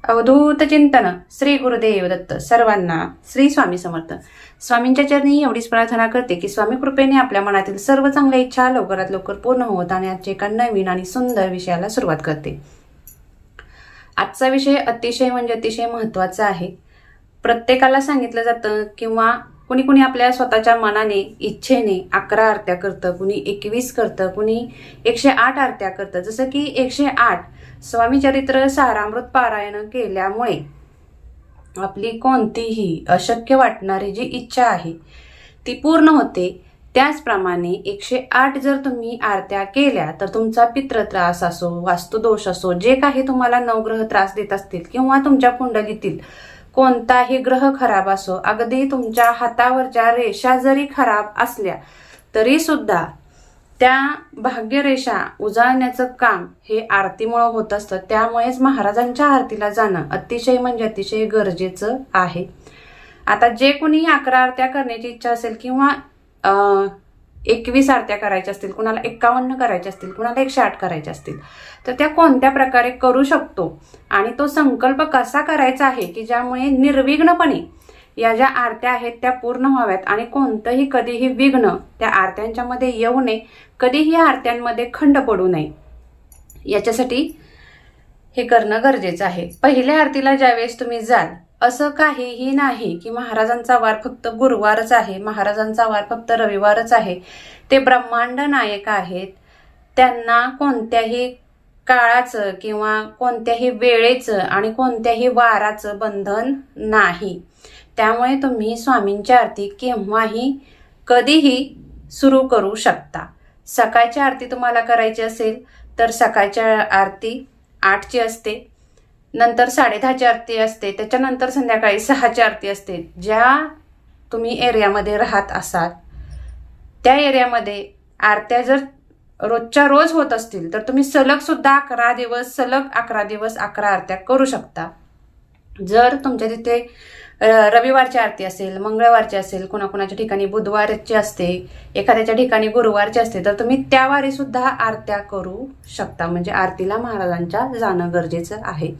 अवधूत चिंतन श्री गुरुदेव दत्त. सर्वांना श्री स्वामी समर्थ. स्वामींच्या चरणी एवढीच प्रार्थना करते की स्वामी कृपेने आपल्या मनातील सर्व चांगल्या इच्छा लवकरात लवकर पूर्ण होत आणि आजच्या एका नवीन आणि सुंदर विषयाला सुरुवात करते. आजचा विषय अतिशय महत्त्वाचा आहे. प्रत्येकाला सांगितलं जातं किंवा कुणी कुणी आपल्या स्वतःच्या मनाने इच्छेने 11 आरत्या करतं, कुणी 21 करतं, कुणी 108 आरत्या करतं. जसं की 108 स्वामी चरित्र सारामृत पारायण केल्यामुळे आपली कोणतीही अशक्य वाटणारी जी इच्छा आहे ती पूर्ण होते. त्याचप्रमाणे 108 जर तुम्ही आरत्या केल्या तर तुमचा पितृ त्रास असो, वास्तुदोष असो, जे काही तुम्हाला नवग्रह त्रास देत असतील किंवा तुमच्या कुंडलीतील कोणताही ग्रह खराब असो, अगदी तुमच्या हातावरच्या रेषा जरी खराब असल्या तरी सुद्धा त्या भाग्यरेषा उजाळण्याचं काम हे आरतीमुळे होत असतं. त्यामुळेच महाराजांच्या आरतीला जाणं अतिशय गरजेचं आहे. आता जे कोणी 11 आरत्या करण्याची इच्छा असेल किंवा 21 आरत्या करायच्या असतील, कुणाला 51 करायच्या असतील, कुणाला 108 करायच्या असतील, तर त्या कोणत्या प्रकारे करू शकतो आणि तो संकल्प कसा करायचा आहे की ज्यामुळे निर्विघ्नपणे या ज्या आरत्या आहेत त्या पूर्ण व्हाव्यात आणि कोणतंही कधीही विघ्न त्या आरत्यांच्या मध्ये येऊ नये, कधीही आरत्यांमध्ये खंड पडू नये, याच्यासाठी हे करणं गरजेचं आहे. पहिल्या आरतीला ज्यावेळेस तुम्ही जाल, असं काहीही नाही की महाराजांचा वार फक्त गुरुवारच आहे, महाराजांचा वार फक्त रविवारच आहे. ते ब्रह्मांड नायक आहेत. त्यांना कोणत्याही काळाचं किंवा कोणत्याही वेळेचं आणि कोणत्याही वाराचं बंधन नाही. त्यामुळे तुम्ही स्वामींची आरती केव्हाही कधीही सुरू करू शकता. सकाळची आरती तुम्हाला करायची असेल तर सकाळच्या आरती 8ची असते, नंतर 10:30ची आरती असते, त्याच्यानंतर संध्याकाळी 6ची आरती असते. ज्या तुम्ही एरियामध्ये राहत असाल त्या एरियामध्ये आरत्या जर रोजच्या रोज होत असतील तर तुम्ही सलग सुद्धा 11 दिवस 11 आरत्या करू शकता. जर तुमच्या तिथे रविवारची आरती असेल, मंगळवारची असेल, कुणाकुणाच्या ठिकाणी बुधवारची असते, एखाद्याच्या ठिकाणी गुरुवारची असते, तर तुम्ही त्यावारी सुद्धा आरत्या करू शकता. म्हणजे आरतीला महाराजांच्या जाणं गरजेचं आहे.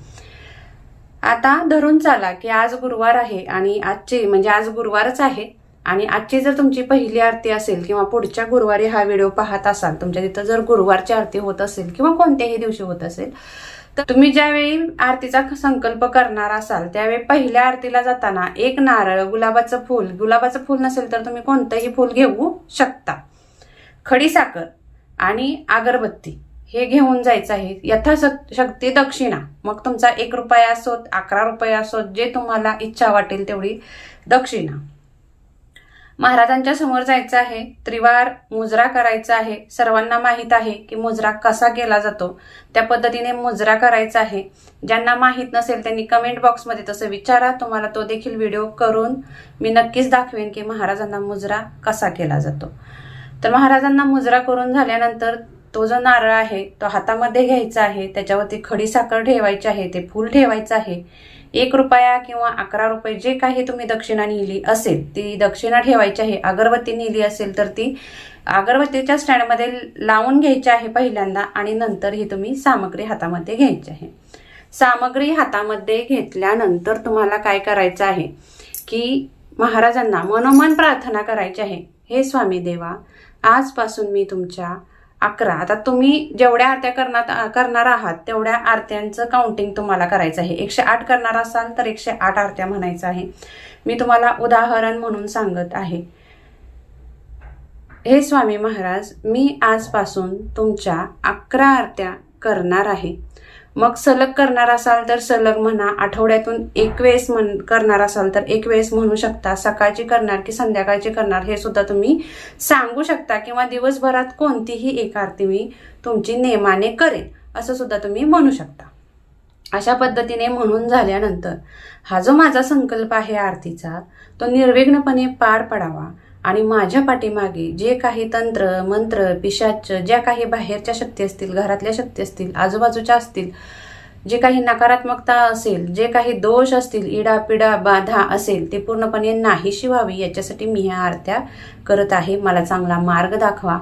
आता धरून चाला की आज गुरुवार आहे आणि आज गुरुवारच आहे आणि आजची जर तुमची पहिली आरती असेल किंवा पुढच्या गुरुवारी हा व्हिडिओ पाहत असाल, तुमच्या तिथं जर गुरुवारची आरती होत असेल किंवा कोणत्याही दिवशी होत असेल, तर तुम्ही ज्यावेळी आरतीचा संकल्प करणार असाल त्यावेळी पहिल्या आरतीला जाताना एक नारळ, गुलाबाचं फूल नसेल तर तुम्ही कोणतंही फूल घेऊ शकता, खडी साखर आणि अगरबत्ती हे घेऊन जायचं आहे. यथाशक्ती दक्षिणा, मग तुमचा 1 रुपया असोत, 11 रुपये असोत, जे तुम्हाला इच्छा वाटेल तेवढी दक्षिणा. महाराजांच्या समोर जायचं आहे. त्रिवार मुजरा करायचा आहे. सर्वांना माहीत आहे की मुजरा कसा केला जातो, त्या पद्धतीने मुजरा करायचा आहे. ज्यांना माहीत नसेल त्यांनी कमेंट बॉक्समध्ये तसं विचारा, तुम्हाला तो देखील व्हिडिओ करून मी नक्कीच दाखवेन की महाराजांना मुजरा कसा केला जातो. तर महाराजांना मुजरा करून झाल्यानंतर तो जो नारळ आहे तो हातामध्ये घ्यायचा आहे, त्याच्यावरती खडी साखर ठेवायची आहे, ते फूल ठेवायचं आहे. 1 रुपया किंवा 11 रुपये जे काही तुम्ही दक्षिणा नेली असेल ती दक्षिणा ठेवायची आहे. अगरबत्ती नेली असेल तर ती अगरबत्तीच्या स्टँडमध्ये लावून घ्यायची आहे पहिल्यांदा आणि नंतर ही तुम्ही सामग्री हातामध्ये घ्यायची आहे. सामग्री हातामध्ये घेतल्यानंतर तुम्हाला काय करायचं आहे की महाराजांना मनोमन प्रार्थना करायची आहे. हे स्वामी देवा, आजपासून मी तुमच्या 11, आता तुम्ही जेवढ्या आरत्या करणार आहात तेवढ्या आरत्यांचं काउंटिंग तुम्हाला करायचं आहे. 108 करणार असाल तर 108 आरत्या म्हणायचं आहे. मी तुम्हाला उदाहरण म्हणून सांगत आहे. हे स्वामी महाराज, मी आजपासून तुमच्या 11 आरत्या करणार आहे. मग सलग करणार असाल तर सलग म्हणा, आठवड्यातून 1 वेळेस करणार असाल तर 1 वेळेस म्हणू शकता, सकाळची करणार की संध्याकाळची करणार हे सुद्धा तुम्ही सांगू शकता, किंवा दिवसभरात कोणतीही एक आरती मी तुमची नेमाने करेन असं सुद्धा तुम्ही म्हणू शकता. अशा पद्धतीने म्हणून झाल्यानंतर हा जो माझा संकल्प आहे आरतीचा तो निर्विघ्नपणे पार पडावा आणि माझ्या पाठीमागे जे काही तंत्र मंत्र पिशाच ज्या काही बाहेरच्या शक्ती असतील, घरातल्या शक्ती असतील, आजूबाजूच्या असतील, जे काही नकारात्मकता असेल, जे काही दोष असतील, इडापिडा बाधा असेल, ते पूर्णपणे नाहीशी व्हावी याच्यासाठी मी ह्या आरत्या करत आहे. मला चांगला मार्ग दाखवा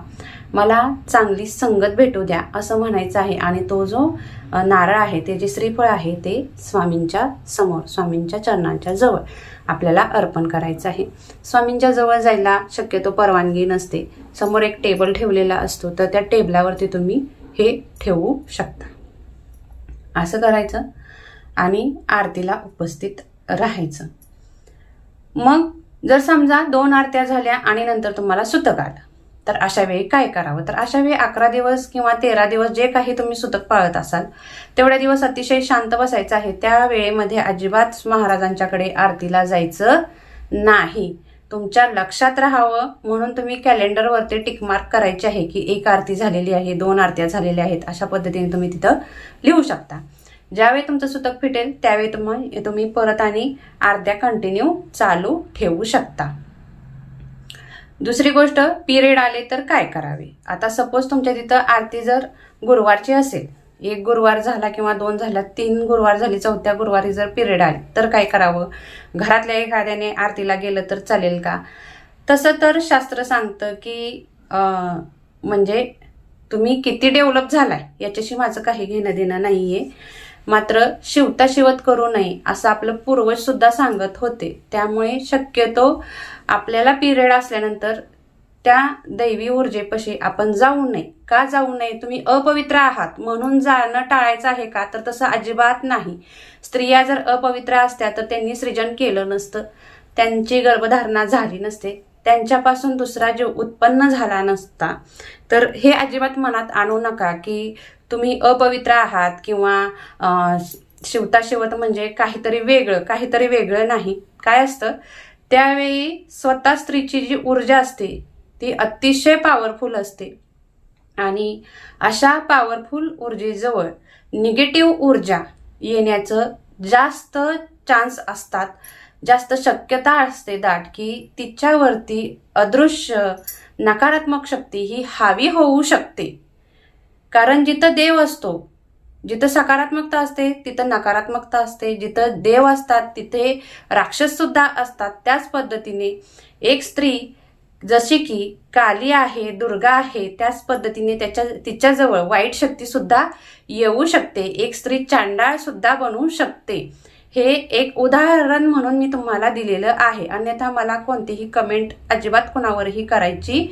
मला चांगली संगत भेटू द्या असं म्हणायचं आहे. आणि तो जो नारळ आहे, ते जे श्रीफळ आहे, ते स्वामींच्या समोर, स्वामींच्या चरणांच्या जवळ आपल्याला अर्पण करायचं आहे. स्वामींच्या जवळ जायला शक्यतो परवानगी नसते. समोर एक टेबल ठेवलेला असतो, तर त्या टेबलावरती तुम्ही हे ठेवू शकता. असं करायचं आणि आरतीला उपस्थित राहायचं. मग जर समजा 2 आरत्या झाल्या आणि नंतर तुम्हाला सुतक आलं, तर अशा वेळी काय करावं? तर अशा वेळी 11 दिवस किंवा 13 दिवस जे काही तुम्ही सुतक पाळत असाल तेवढ्या दिवस अतिशय शांत बसायचं आहे. त्या वेळेमध्ये अजिबात महाराजांच्याकडे आरतीला जायचं नाही. तुमच्या लक्षात राहावं म्हणून तुम्ही कॅलेंडरवरती टिकमार्क करायचे आहे की 1 आरती झालेली आहे, 2 आरत्या झालेल्या आहेत. अशा पद्धतीने तुम्ही तिथं लिहू शकता. ज्यावेळी तुमचं सुतक फिटेल त्यावेळी तुम्ही परत आणि आरत्या कंटिन्यू चालू ठेवू शकता. दुसरी गोष्ट, पिरियड आले तर काय करावे? आता सपोज तुमच्या तिथं आरती जर गुरुवारची असेल, 1 गुरुवार झाला किंवा 2 झाला, 3 गुरुवार झाली, 4थ्या गुरुवारी जर पिरियड आले तर काय करावं? घरातल्या एखाद्याने आरतीला गेलं तर चालेल का? तसं तर शास्त्र सांगतं की म्हणजे तुम्ही किती डेव्हलप झालाय याच्याशी माझं काही घेणं देणं नाहीये. मात्र शिवता शिवत करू नये असं आपलं पूर्वज सुद्धा सांगत होते. त्यामुळे शक्यतो आपल्याला पिरियड असल्यानंतर त्या दैवी ऊर्जेपाशी आपण जाऊ नये. का जाऊ नये? तुम्ही अपवित्र आहात म्हणून जाणं टाळायचं आहे का? तर तसं अजिबात नाही. स्त्रिया जर अपवित्र असत्या तर त्यांनी सृजन केलं नसतं, त्यांची गर्भधारणा झाली नसते, त्यांच्यापासून दुसरा जीव उत्पन्न झाला नसता. तर हे अजिबात मनात आणू नका की तुम्ही अपवित्र आहात किंवा शिवता शिवत म्हणजे काहीतरी वेगळं नाही. काय असतं, त्यावेळी स्वतः स्त्रीची जी ऊर्जा असते ती अतिशय पॉवरफुल असते आणि अशा पॉवरफुल ऊर्जेजवळ निगेटिव्ह ऊर्जा येण्याचं जास्त चान्स असतात, जास्त शक्यता असते दाट की तिच्यावरती अदृश्य नकारात्मक शक्ती ही हावी होऊ शकते. कारण जिथं देव असतो, जिथं सकारात्मकता असते तिथं नकारात्मकता असते, जिथं देव असतात तिथे राक्षस सुद्धा असतात. त्याच पद्धतीने एक स्त्री जशी की काली आहे, दुर्गा आहे, त्याच पद्धतीने तिच्याजवळ वाईट शक्ती सुद्धा येऊ शकते. एक स्त्री चांडाळ सुद्धा बनवू शकते. हे एक उदाहरण म्हणून मी तुम्हाला दिलेलं आहे. अन्यथा मला कोणतीही कमेंट अजिबात कुणावरही करायची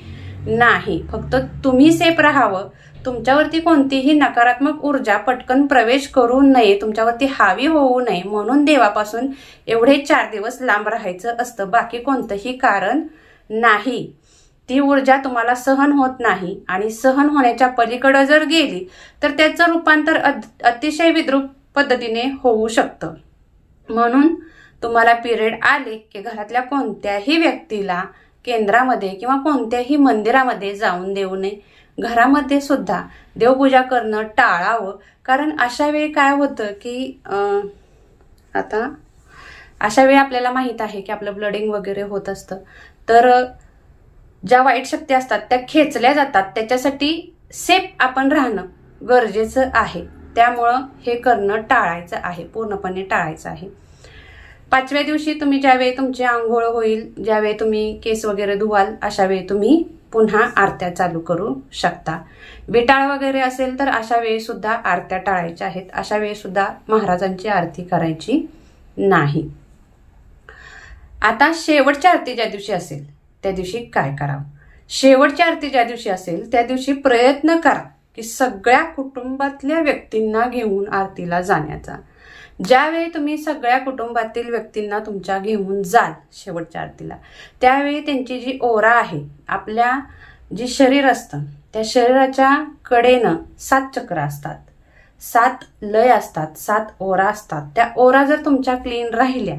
नाही. फक्त तुम्ही सेफ राहावं, तुमच्यावरती कोणतीही नकारात्मक ऊर्जा पटकन प्रवेश करू नये, तुमच्यावरती हावी होऊ नये म्हणून देवापासून एवढे 4 दिवस लांब राहायचं असतं. बाकी कोणतंही कारण नाही. ती ऊर्जा तुम्हाला सहन होत नाही आणि सहन होण्याच्या पलीकडे जर गेली तर त्याचं रूपांतर अतिशय विद्रूप पद्धतीने होऊ शकतं. म्हणून तुम्हाला पिरियड आले की घरातल्या कोणत्याही व्यक्तीला केंद्रामध्ये किंवा कोणत्याही मंदिरामध्ये जाऊन देऊ नये. घरामध्ये सुद्धा देवपूजा करणं टाळावं. कारण अशा वेळी काय होतं की आता अशा वेळी आपल्याला माहित आहे की आपलं ब्लडिंग वगैरे होत असतं, तर ज्या वाईट शक्ती असतात त्या खेचल्या जातात. त्याच्यासाठी सेफ आपण राहणं गरजेचं आहे. त्यामुळं हे करणं टाळायचं आहे, पूर्णपणे टाळायचं आहे. 5व्या दिवशी तुम्ही ज्यावेळी तुमची आंघोळ होईल, ज्यावेळी तुम्ही केस वगैरे धुवाल, अशा वेळी तुम्ही पुन्हा आरत्या चालू करू शकता. बिटाळ वगैरे असेल तर अशा वेळी सुद्धा आरत्या टाळायच्या आहेत. अशा वेळी सुद्धा महाराजांची आरती करायची नाही. आता शेवटची आरती ज्या दिवशी असेल त्या दिवशी काय करावं? शेवटची आरती ज्या दिवशी असेल त्या दिवशी प्रयत्न करा की सगळ्या कुटुंबातल्या व्यक्तींना घेऊन आरतीला जाण्याचा. ज्यावेळी तुम्ही सगळ्या कुटुंबातील व्यक्तींना तुमच्या घेऊन जाल शेवटच्या आरतीला, त्यावेळी त्यांची जी ओरा आहे, आपल्या जी शरीर असतं त्या शरीराच्या कडेनं 7 चक्र असतात, 7 लय असतात, 7 ओरा असतात. त्या ओरा जर तुमच्या क्लीन राहिल्या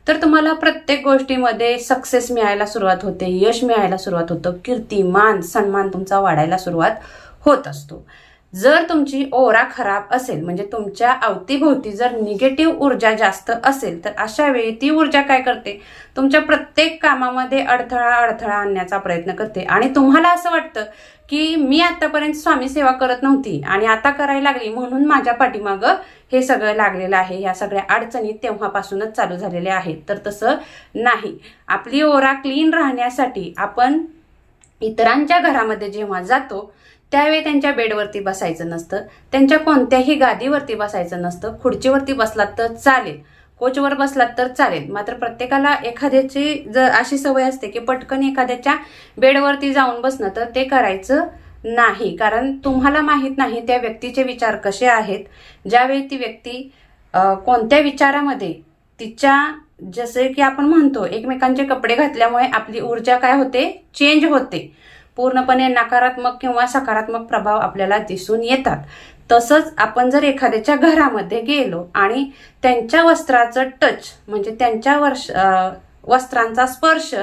तर तुम्हाला प्रत्येक गोष्टीमध्ये सक्सेस मिळायला सुरुवात होते, यश मिळायला सुरुवात होतं, कीर्ती, मान, सन्मान तुमचा वाढायला सुरुवात होत असतो. जर तुमची ओरा खराब असेल, म्हणजे तुमच्या अवतीभोवती जर निगेटिव्ह ऊर्जा जास्त असेल, तर अशा वेळी ती ऊर्जा काय करते? तुमच्या प्रत्येक कामामध्ये अडथळा आणण्याचा प्रयत्न करते आणि तुम्हाला असं वाटतं की मी आतापर्यंत स्वामी सेवा करत नव्हती आणि आता करायला लागली म्हणून माझ्या पाठीमागं हे सगळं लागलेलं आहे, ह्या सगळ्या अडचणी तेव्हापासूनच चालू झालेल्या आहेत. तर तसं नाही. आपली ओरा क्लीन राहण्यासाठी आपण इतरांच्या घरामध्ये जेव्हा जातो त्यावेळी त्यांच्या बेडवरती बसायचं नसतं, त्यांच्या कोणत्याही गादीवरती बसायचं नसतं. खुर्चीवरती बसलात तर चालेल, कोचवर बसलात तर चालेल, मात्र प्रत्येकाला एखाद्याची जर अशी सवय असते की पटकन एखाद्याच्या बेडवरती जाऊन बसणं, तर ते करायचं नाही. कारण तुम्हाला माहित नाही त्या व्यक्तीचे विचार कसे आहेत. ज्यावेळी ती व्यक्ती कोणत्या विचारामध्ये तिच्या, जसे की आपण म्हणतो एकमेकांचे कपडे घातल्यामुळे आपली ऊर्जा काय होते, चेंज होते. पूर्णपणे नकारात्मक किंवा सकारात्मक प्रभाव आपल्याला दिसून येतात. तसंच आपण जर एखाद्याच्या घरामध्ये गेलो आणि त्यांच्या वस्त्राचं टच म्हणजे त्यांच्या वस्त्रांचा स्पर्श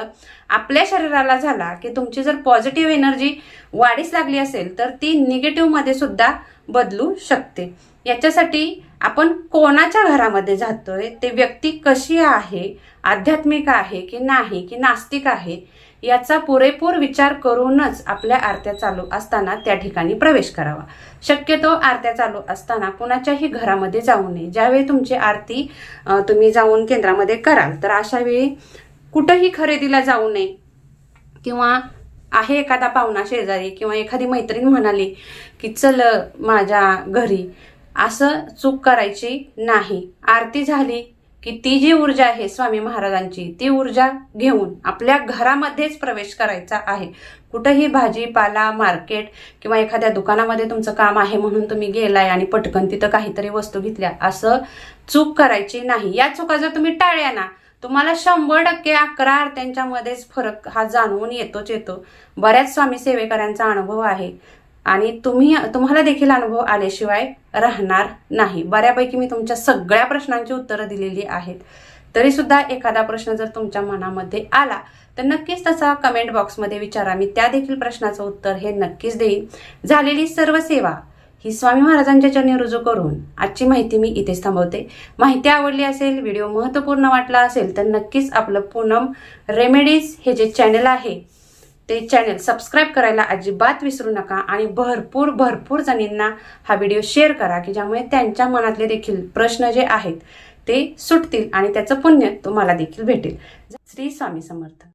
आपल्या शरीराला झाला की तुमची जर पॉझिटिव्ह एनर्जी वाढीस लागली असेल तर ती निगेटिव्ह मध्ये सुद्धा बदलू शकते. याच्यासाठी आपण कोणाच्या घरामध्ये जातोय, ते व्यक्ती कशी आहे, आध्यात्मिक आहे की नाही, की नास्तिक आहे, याचा पुरेपूर विचार करूनच आपल्या आरत्या चालू असताना त्या ठिकाणी प्रवेश करावा. शक्यतो आरत्या चालू असताना कुणाच्याही घरामध्ये जाऊ नये. ज्यावेळी तुमची आरती तुम्ही जाऊन केंद्रामध्ये कराल तर अशा वेळी कुठंही खरेदीला जाऊ नये, किंवा आहे एखादा पाहुणा शेजारी किंवा एखादी मैत्रीण म्हणाली की चल माझ्या घरी, असं चूक करायची नाही. आरती झाली की ती जी ऊर्जा आहे स्वामी महाराजांची, ती ऊर्जा घेऊन आपल्या घरामध्येच प्रवेश करायचा आहे. कुठंही भाजीपाला मार्केट किंवा एखाद्या दुकानामध्ये तुमचं काम आहे म्हणून तुम्ही गेलाय आणि पटकन तिथं काहीतरी वस्तू घेतल्या, असं चूक करायची नाही. या चुका जर तुम्ही टाळल्या ना, तुम्हाला 100% 11 आरत्यांच्यामध्येच फरक हा जाणवून येतो. बऱ्याच स्वामी सेवेकरांचा अनुभव आहे आणि तुम्हाला देखील अनुभव आल्याशिवाय राहणार नाही. बऱ्यापैकी मी तुमच्या सगळ्या प्रश्नांची उत्तरं दिलेली आहेत. तरी सुद्धा एखादा प्रश्न जर तुमच्या मनामध्ये आला तर नक्कीच तसा कमेंट बॉक्समध्ये विचारा. मी त्या देखील प्रश्नाचं उत्तर हे नक्कीच देईन. झालेली सर्व सेवा ही स्वामी महाराजांच्या चरणी रुजू करून आजची माहिती मी इथेच थांबवते. माहिती आवडली असेल, व्हिडिओ महत्त्वपूर्ण वाटला असेल तर नक्कीच आपलं पूनम रेमेडीज हे जे चॅनल आहे ते चॅनल सबस्क्राईब करायला अजिबात विसरू नका आणि भरपूर जणींना हा व्हिडिओ शेअर करा की ज्यामुळे त्यांच्या मनातले देखील प्रश्न जे आहेत ते सुटतील आणि त्याचं पुण्य तुम्हाला देखील भेटेल. श्री स्वामी समर्थ.